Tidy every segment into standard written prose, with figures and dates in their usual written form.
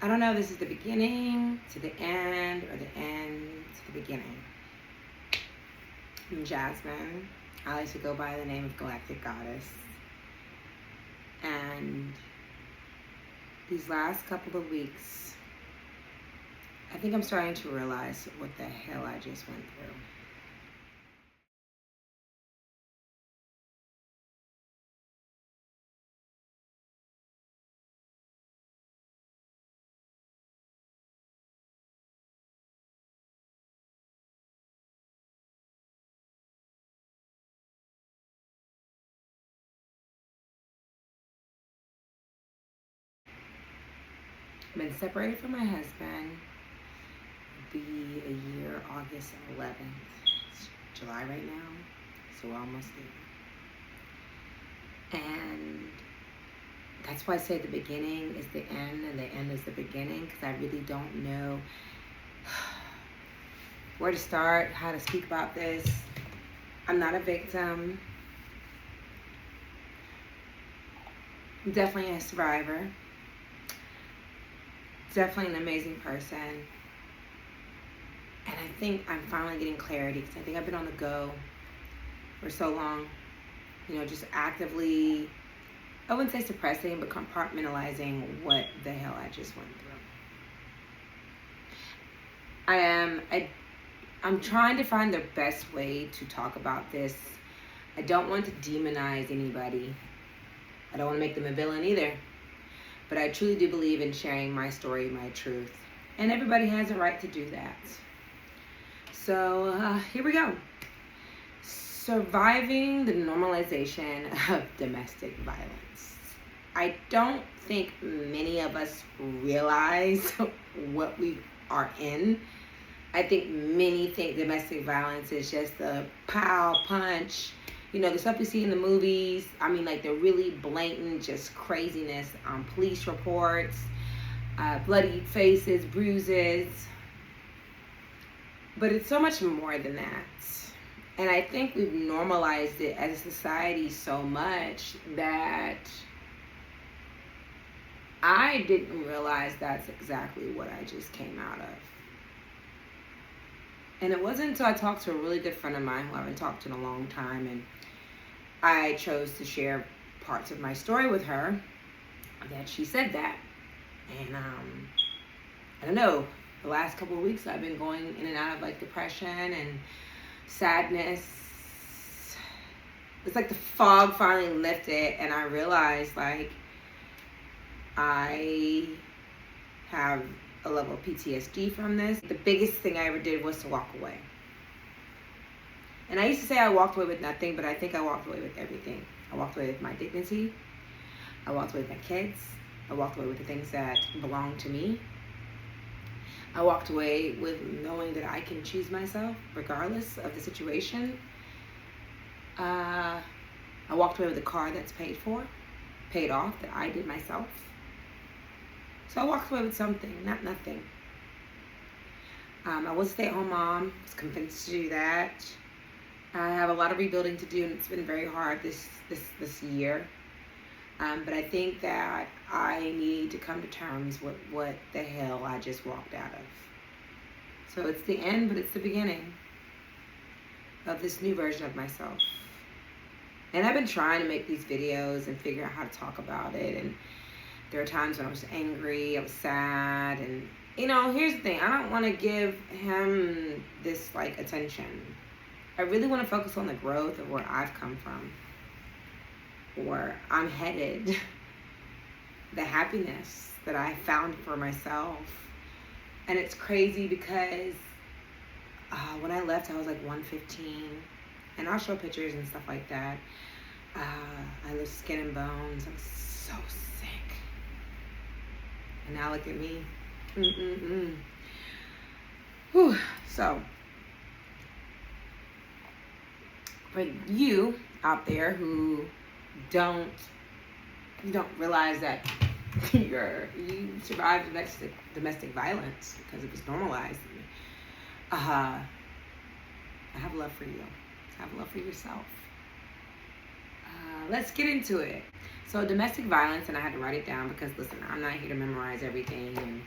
I don't know if this is the beginning to the end or the end to the beginning. I'm Jasmine. I like to go by the name of Galactic Goddess. And these last couple of weeks, I think I'm starting to realize what the hell I just went through. I've been separated from my husband. It'll be a year, August 11th. It's July right now, so we're almost there. And that's why I say the beginning is the end and the end is the beginning, because I really don't know where to start, how to speak about this. I'm not a victim. I'm definitely a survivor. Definitely an amazing person. And I think I'm finally getting clarity, because I think I've been on the go for so long. You know, just actively, I wouldn't say suppressing, but compartmentalizing what the hell I just went through. I'm trying to find the best way to talk about this. I don't want to demonize anybody. I don't want to make them a villain either. But I truly do believe in sharing my story, my truth. And everybody has a right to do that. So here we go. Surviving the normalization of domestic violence. I don't think many of us realize what we are in. I think many think domestic violence is just the pow, punch, you know, the stuff we see in the movies. I mean, like the really blatant, just craziness on police reports, bloody faces, bruises. But it's so much more than that. And I think we've normalized it as a society so much that I didn't realize that's exactly what I just came out of. And it wasn't until I talked to a really good friend of mine who I haven't talked to in a long time, and I chose to share parts of my story with her, that she said that. And I don't know, the last couple of weeks I've been going in and out of like depression and sadness. It's like the fog finally lifted, and I realized like I have a level of PTSD from this. The biggest thing I ever did was to walk away. And I used to say I walked away with nothing, but I think I walked away with everything. I walked away with my dignity. I walked away with my kids. I walked away with the things that belong to me. I walked away with knowing that I can choose myself regardless of the situation. I walked away with a car that's paid off, that I did myself. So I walked away with something, not nothing. I was a stay-at-home mom. I was convinced to do that. I have a lot of rebuilding to do, and it's been very hard this year. But I think that I need to come to terms with what the hell I just walked out of. So it's the end, but it's the beginning of this new version of myself. And I've been trying to make these videos and figure out how to talk about it. And there are times when I was angry, I was sad, and you know, here's the thing. I don't want to give him this like attention. I really want to focus on the growth of where I've come from, where I'm headed, the happiness that I found for myself. And it's crazy because when I left, I was like 115, and I'll show pictures and stuff like that. I was skin and bones. I was so sick. And now look at me. Whew. So, for you out there who don't realize that you survived domestic violence because it was normalized, I have love for you. I have love for yourself. let's get into it. So domestic violence, and I had to write it down because listen, I'm not here to memorize everything and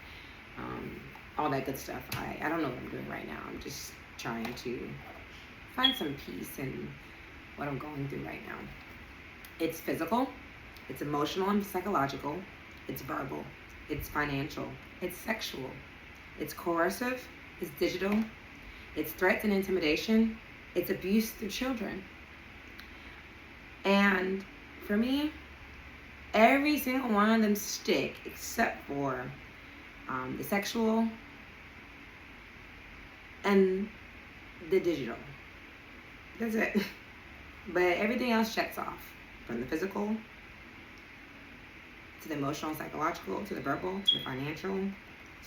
all that good stuff. I don't know what I'm doing right now. I'm just trying to find some peace in what I'm going through right now. It's physical, it's emotional and psychological, it's verbal, it's financial, it's sexual, it's coercive, it's digital, it's threats and intimidation, it's abuse through children. And for me, every single one of them stick except for the sexual and the digital. That's it. But everything else checks off. From the physical, to the emotional and psychological, to the verbal, to the financial,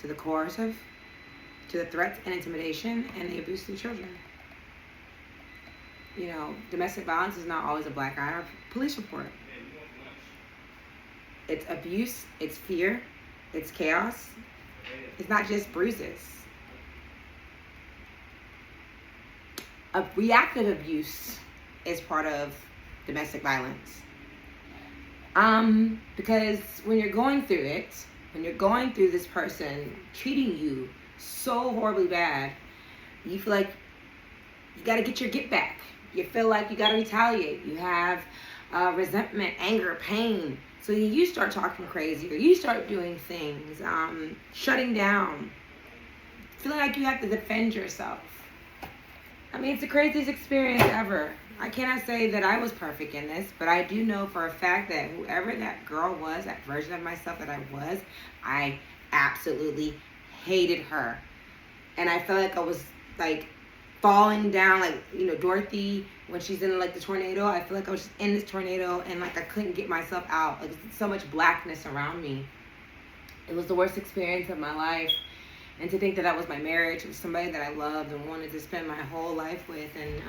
to the coercive, to the threats and intimidation, and the abuse of children. You know, domestic violence is not always a black eye or police report. It's abuse, it's fear, it's chaos. It's not just bruises. A reactive abuse is part of domestic violence. Because when you're going through it, when you're going through this person treating you so horribly bad, you feel like you got to get your get back. You feel like you got to retaliate. You have resentment, anger, pain. So you start talking crazy, or you start doing things, shutting down, feeling like you have to defend yourself. I mean, it's the craziest experience ever. I cannot say that I was perfect in this, but I do know for a fact that whoever that girl was, that version of myself that I absolutely hated her. And I felt like I was like falling down, like, you know, Dorothy when she's in like the tornado. I feel like I was just in this tornado and like I couldn't get myself out. Like so much blackness around me. It was the worst experience of my life. And to think that that was my marriage with somebody that I loved and wanted to spend my whole life with, and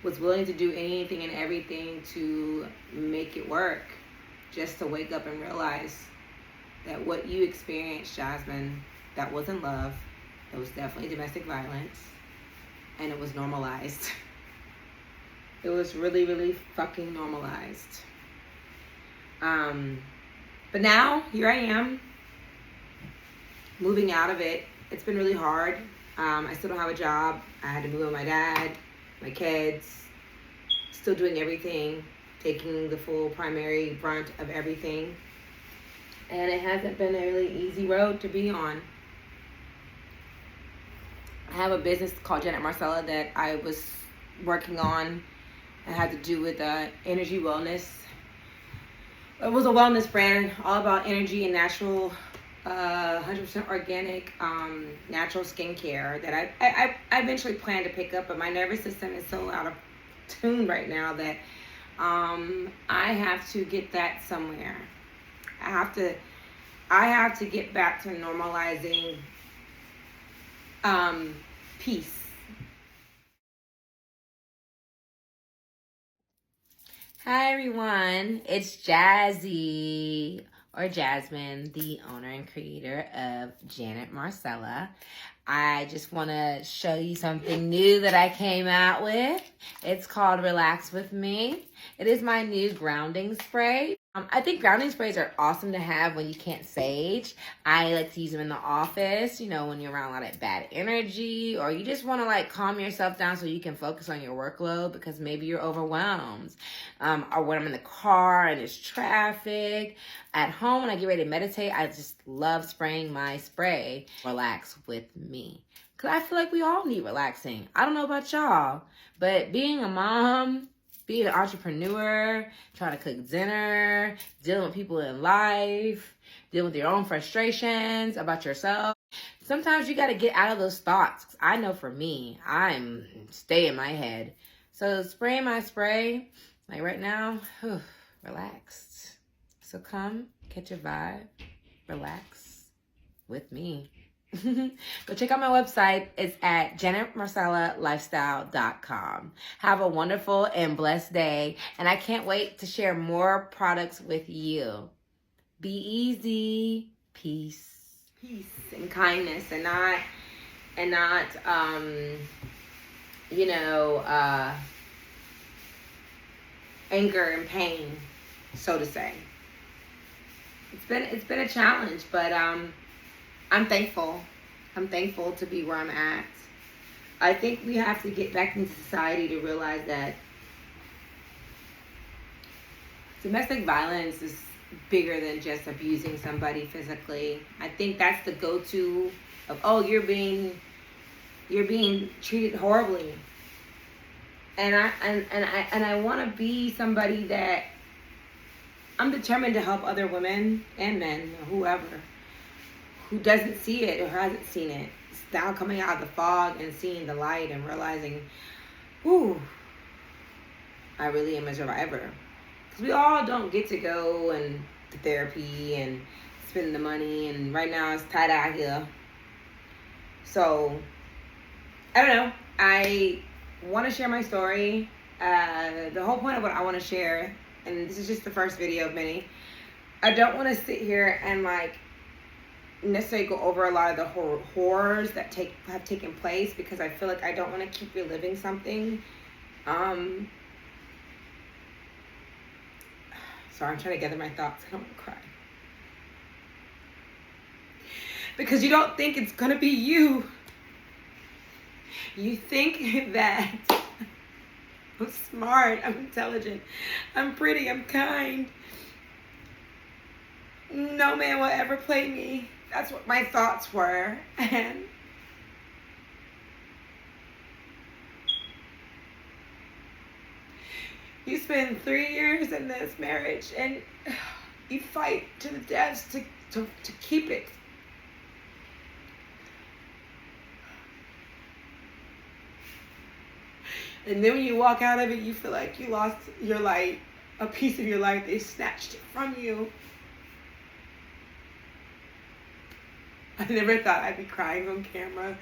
was willing to do anything and everything to make it work, just to wake up and realize that what you experienced, Jasmine, that wasn't love. It was definitely domestic violence, and it was normalized. It was really, really fucking normalized. But now, here I am, moving out of it. It's been really hard. I still don't have a job. I had to move with my dad, my kids, still doing everything, taking the full primary brunt of everything. And it hasn't been a really easy road to be on. I have a business called Janet Marcella that I was working on. It had to do with energy wellness. It was a wellness brand all about energy and natural 100% organic, natural skincare that I eventually plan to pick up, but my nervous system is so out of tune right now that I have to get that somewhere. I have to get back to normalizing peace. Hi everyone, it's Jazzy, or Jasmine, the owner and creator of Janet Marcella. I just want to show you something new that I came out with. It's called Relax With Me. It is my new grounding spray. I think grounding sprays are awesome to have when you can't sage. I like to use them in the office, you know, when you're around a lot of bad energy, or you just want to like calm yourself down so you can focus on your workload because maybe you're overwhelmed. Or when I'm in the car and there's traffic. At home, when I get ready to meditate, I just love spraying my spray. Relax with me. Because I feel like we all need relaxing. I don't know about y'all, but being a mom, being an entrepreneur, trying to cook dinner, dealing with people in life, dealing with your own frustrations about yourself. Sometimes you got to get out of those thoughts. I know for me, I'm stay in my head. So spraying my spray, like right now, relaxed. So come, catch a vibe, relax with me. Go check out my website. It's at janetmarcellalifestyle.com. Have a wonderful and blessed day, and I can't wait to share more products with you. Be easy. Peace and kindness, and not anger and pain, so to say. It's been a challenge, but I'm thankful. I'm thankful to be where I'm at. I think we have to get back into society to realize that domestic violence is bigger than just abusing somebody physically. I think that's the go-to of, oh, you're being treated horribly. And I want to be somebody that I'm determined to help other women and men, or whoever, who doesn't see it or hasn't seen it. It's now coming out of the fog and seeing the light and realizing, ooh, I really am a survivor. Because we all don't get to go and to therapy and spend the money. And right now it's tight out here. So, I don't know. I want to share my story. The whole point of what I want to share, and this is just the first video of many, I don't want to sit here and necessarily go over a lot of the horrors that have taken place, because I feel like I don't want to keep reliving something. Sorry, I'm trying to gather my thoughts. I don't want to cry. Because you don't think it's going to be you. You think that I'm smart, I'm intelligent, I'm pretty, I'm kind. No man will ever play me. That's what my thoughts were. And you spend 3 years in this marriage and you fight to the death to keep it. And then when you walk out of it, you feel like you lost your light, a piece of your life. They snatched it from you. I never thought I'd be crying on camera.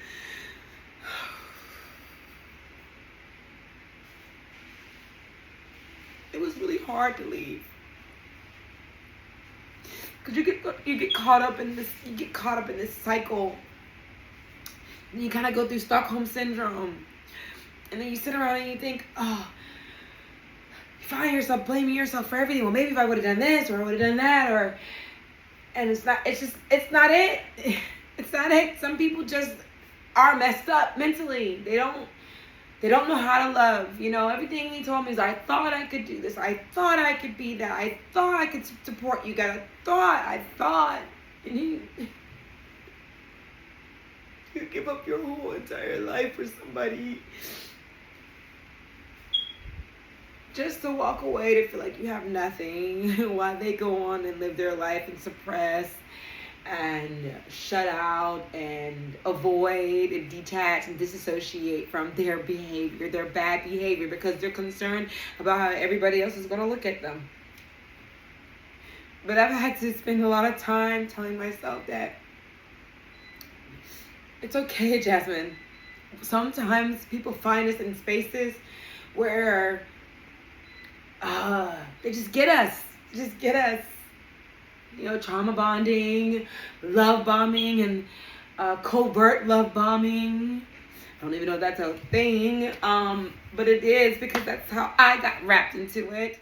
It was really hard to leave. Because you get caught up in this cycle. And you kind of go through Stockholm syndrome. And then you sit around and you think, oh, you find yourself blaming yourself for everything. Well, maybe if I would have done this, or I would have done that, and it's not it. It's not it. Some people just are messed up mentally. They don't know how to love. You know, everything he told me is, I thought I could do this. I thought I could be that. I thought I could support you guys. I thought. And you give up your whole entire life for somebody, just to walk away, to feel like you have nothing while they go on and live their life and suppress and shut out and avoid and detach and disassociate from their behavior, their bad behavior, because they're concerned about how everybody else is going to look at them. But I've had to spend a lot of time telling myself that it's okay, Jasmine. Sometimes people find us in spaces where they just get us. You know, trauma bonding, love bombing, and covert love bombing. I don't even know if that's a thing, but it is, because that's how I got wrapped into it.